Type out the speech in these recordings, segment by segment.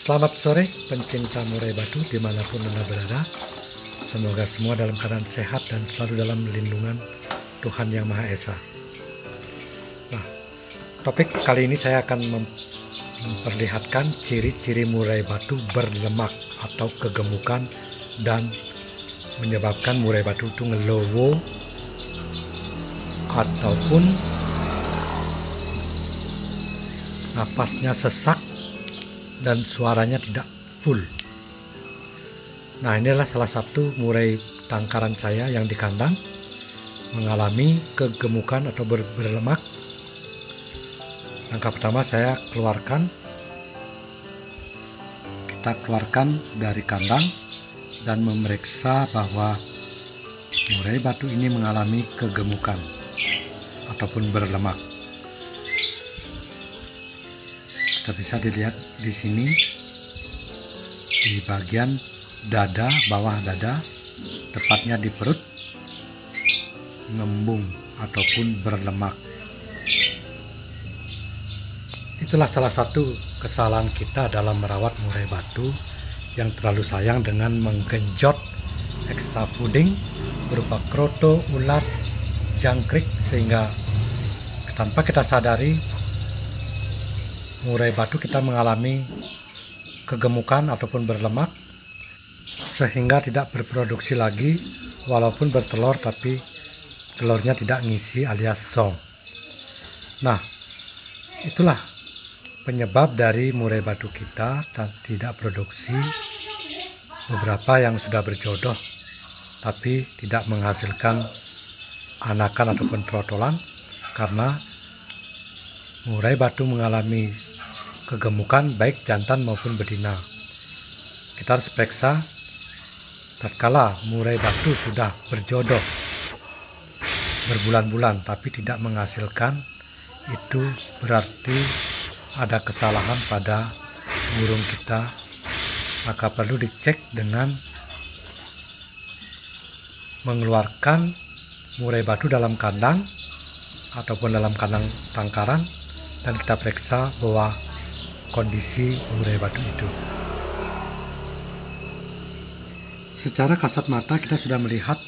Selamat sore pencinta murai batu dimanapun Anda berada. Semoga semua dalam keadaan sehat dan selalu dalam lindungan Tuhan Yang Maha Esa. Nah, topik kali ini saya akan memperlihatkan ciri-ciri murai batu berlemak atau kegemukan dan menyebabkan murai batu itu ngelowo ataupun napasnya sesak dan suaranya tidak full. Nah, inilah salah satu murai tangkaran saya yang di kandang mengalami kegemukan atau berlemak. Langkah pertama kita keluarkan dari kandang dan memeriksa bahwa murai batu ini mengalami kegemukan ataupun berlemak. Kita bisa dilihat di sini di bagian dada, bawah dada, tepatnya di perut, ngembung ataupun berlemak. Itulah salah satu kesalahan kita dalam merawat murai batu, yang terlalu sayang dengan menggenjot extra fooding berupa kroto, ulat, jangkrik, sehingga tanpa kita sadari murai batu kita mengalami kegemukan ataupun berlemak, sehingga tidak berproduksi lagi, walaupun bertelur tapi telurnya tidak ngisi alias song. Nah, itulah penyebab dari murai batu kita tidak produksi. Beberapa yang sudah berjodoh tapi tidak menghasilkan anakan ataupun trotolan karena murai batu mengalami kegemukan baik jantan maupun betina. Kita harus periksa tatkala murai batu sudah berjodoh berbulan-bulan tapi tidak menghasilkan, itu berarti ada kesalahan pada burung kita, maka perlu dicek dengan mengeluarkan murai batu dalam kandang ataupun dalam kandang tangkaran dan kita periksa bahwa kondisi murai batu itu. Secara kasat mata kita sudah melihat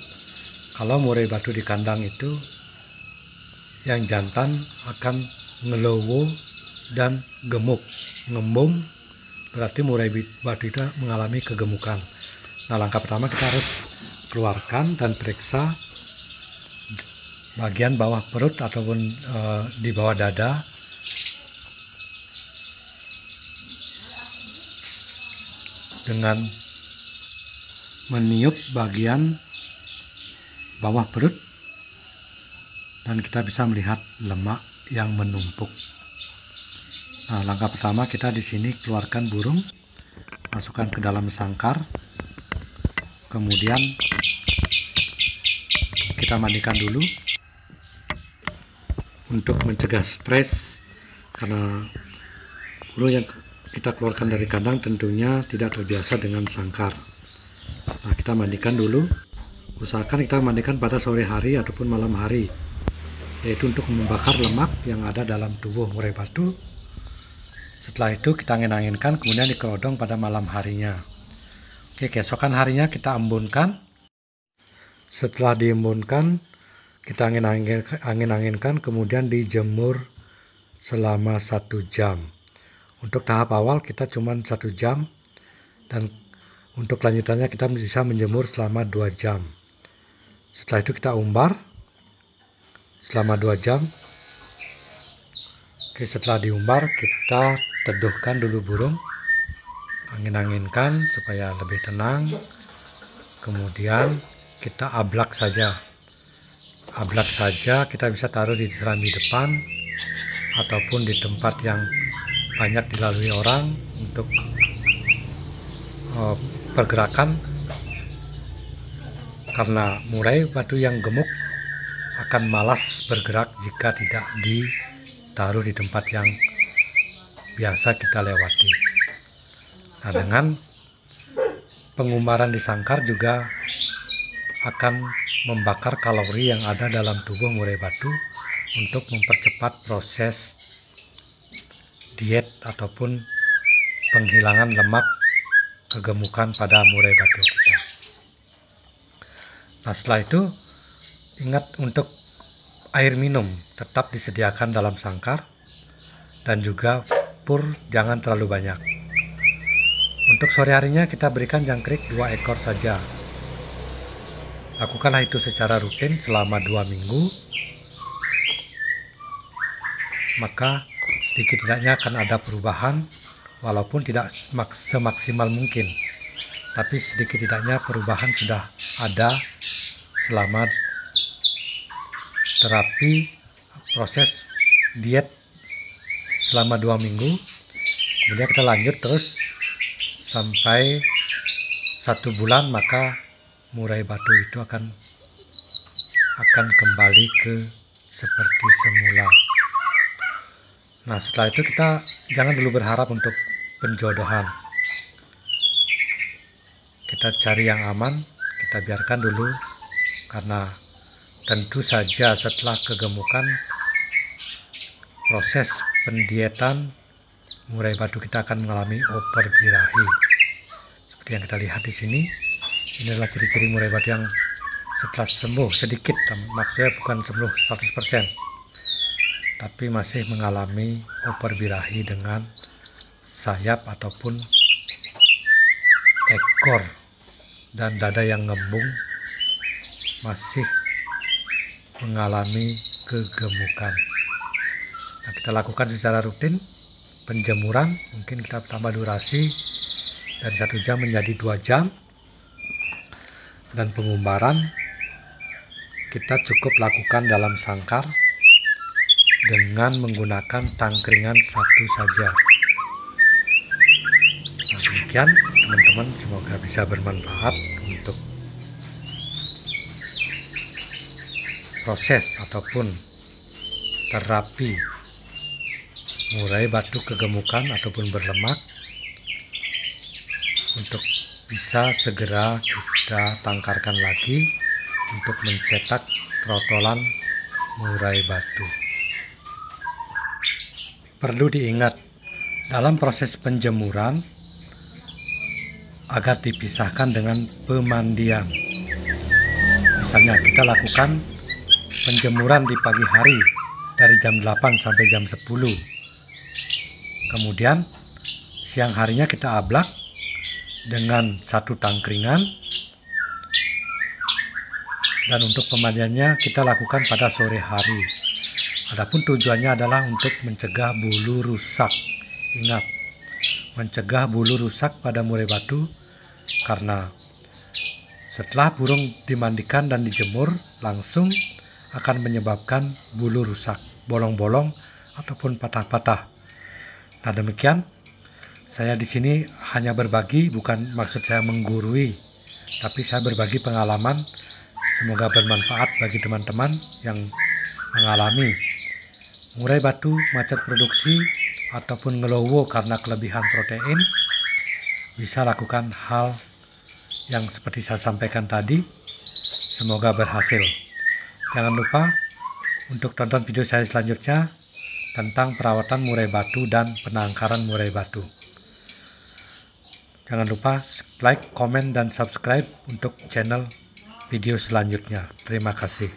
kalau murai batu di kandang itu yang jantan akan ngelowo dan gemuk, ngembung, berarti murai batu itu mengalami kegemukan. Nah, langkah pertama kita harus keluarkan dan periksa bagian bawah perut ataupun di bawah dada, dengan meniup bagian bawah perut dan kita bisa melihat lemak yang menumpuk. Nah, langkah pertama kita di sini keluarkan burung, masukkan ke dalam sangkar, kemudian kita mandikan dulu untuk mencegah stres, karena burung yang kita keluarkan dari kandang tentunya tidak terbiasa dengan sangkar. Nah, kita mandikan dulu. Usahakan kita mandikan pada sore hari ataupun malam hari, yaitu untuk membakar lemak yang ada dalam tubuh murai batu. Setelah itu kita angin-anginkan, kemudian dikerodong pada malam harinya. Oke, keesokan harinya kita embunkan. Setelah diembunkan, kita angin-anginkan, kemudian dijemur selama 1 jam. Untuk tahap awal kita cuma 1 jam, dan untuk lanjutannya kita bisa menjemur selama 2 jam. Setelah itu kita umbar selama 2 jam. Oke, setelah diumbar kita teduhkan dulu burung, angin-anginkan supaya lebih tenang, kemudian kita ablak saja. Kita bisa taruh di serambi depan ataupun di tempat yang banyak dilalui orang untuk pergerakan, karena murai batu yang gemuk akan malas bergerak jika tidak ditaruh di tempat yang biasa kita lewati. Nah, dengan pengumbaran di sangkar juga akan membakar kalori yang ada dalam tubuh murai batu untuk mempercepat proses diet ataupun penghilangan lemak kegemukan pada murai batu kita. Nah, setelah itu ingat untuk air minum tetap disediakan dalam sangkar, dan juga pur jangan terlalu banyak. Untuk sore harinya kita berikan jangkrik 2 ekor saja. Lakukanlah itu secara rutin selama 2 minggu, maka sedikit tidaknya akan ada perubahan, walaupun tidak semaksimal mungkin, tapi sedikit tidaknya perubahan sudah ada selama terapi proses diet selama 2 minggu. Kemudian kita lanjut terus sampai 1 bulan, maka murai batu itu akan kembali ke seperti semula. Nah, setelah itu kita jangan dulu berharap untuk penjodohan. Kita cari yang aman, kita biarkan dulu, karena tentu saja setelah kegemukan proses pendietan murai batu kita akan mengalami over birahi. Seperti yang kita lihat di sini, ini adalah ciri-ciri murai batu yang setelah sembuh sedikit, maksudnya bukan sembuh 100%, tapi masih mengalami over birahi dengan sayap ataupun ekor dan dada yang ngembung, masih mengalami kegemukan. Nah, kita lakukan secara rutin. Penjemuran mungkin kita tambah durasi dari 1 jam menjadi 2 jam, dan pengumbaran kita cukup lakukan dalam sangkar dengan menggunakan tangkringan 1 saja. Nah, demikian teman-teman, semoga bisa bermanfaat untuk proses ataupun terapi murai batu kegemukan ataupun berlemak, untuk bisa segera kita tangkarkan lagi untuk mencetak trotolan murai batu. Perlu diingat, dalam proses penjemuran agar dipisahkan dengan pemandian. Misalnya kita lakukan penjemuran di pagi hari dari jam 8 sampai jam 10. Kemudian siang harinya kita ablak dengan 1 tangkringan, dan untuk pemandiannya kita lakukan pada sore hari. Adapun tujuannya adalah untuk mencegah bulu rusak. Ingat, mencegah bulu rusak pada murai batu, karena setelah burung dimandikan dan dijemur langsung akan menyebabkan bulu rusak, bolong-bolong ataupun patah-patah. Nah, demikian. Saya di sini hanya berbagi, bukan maksud saya menggurui, tapi saya berbagi pengalaman. Semoga bermanfaat bagi teman-teman yang mengalami murai batu macet produksi ataupun ngelowo karena kelebihan protein. Bisa lakukan hal yang seperti saya sampaikan tadi. Semoga berhasil. Jangan lupa untuk tonton video saya selanjutnya tentang perawatan murai batu dan penangkaran murai batu. Jangan lupa like, komen, dan subscribe untuk channel video selanjutnya. Terima kasih.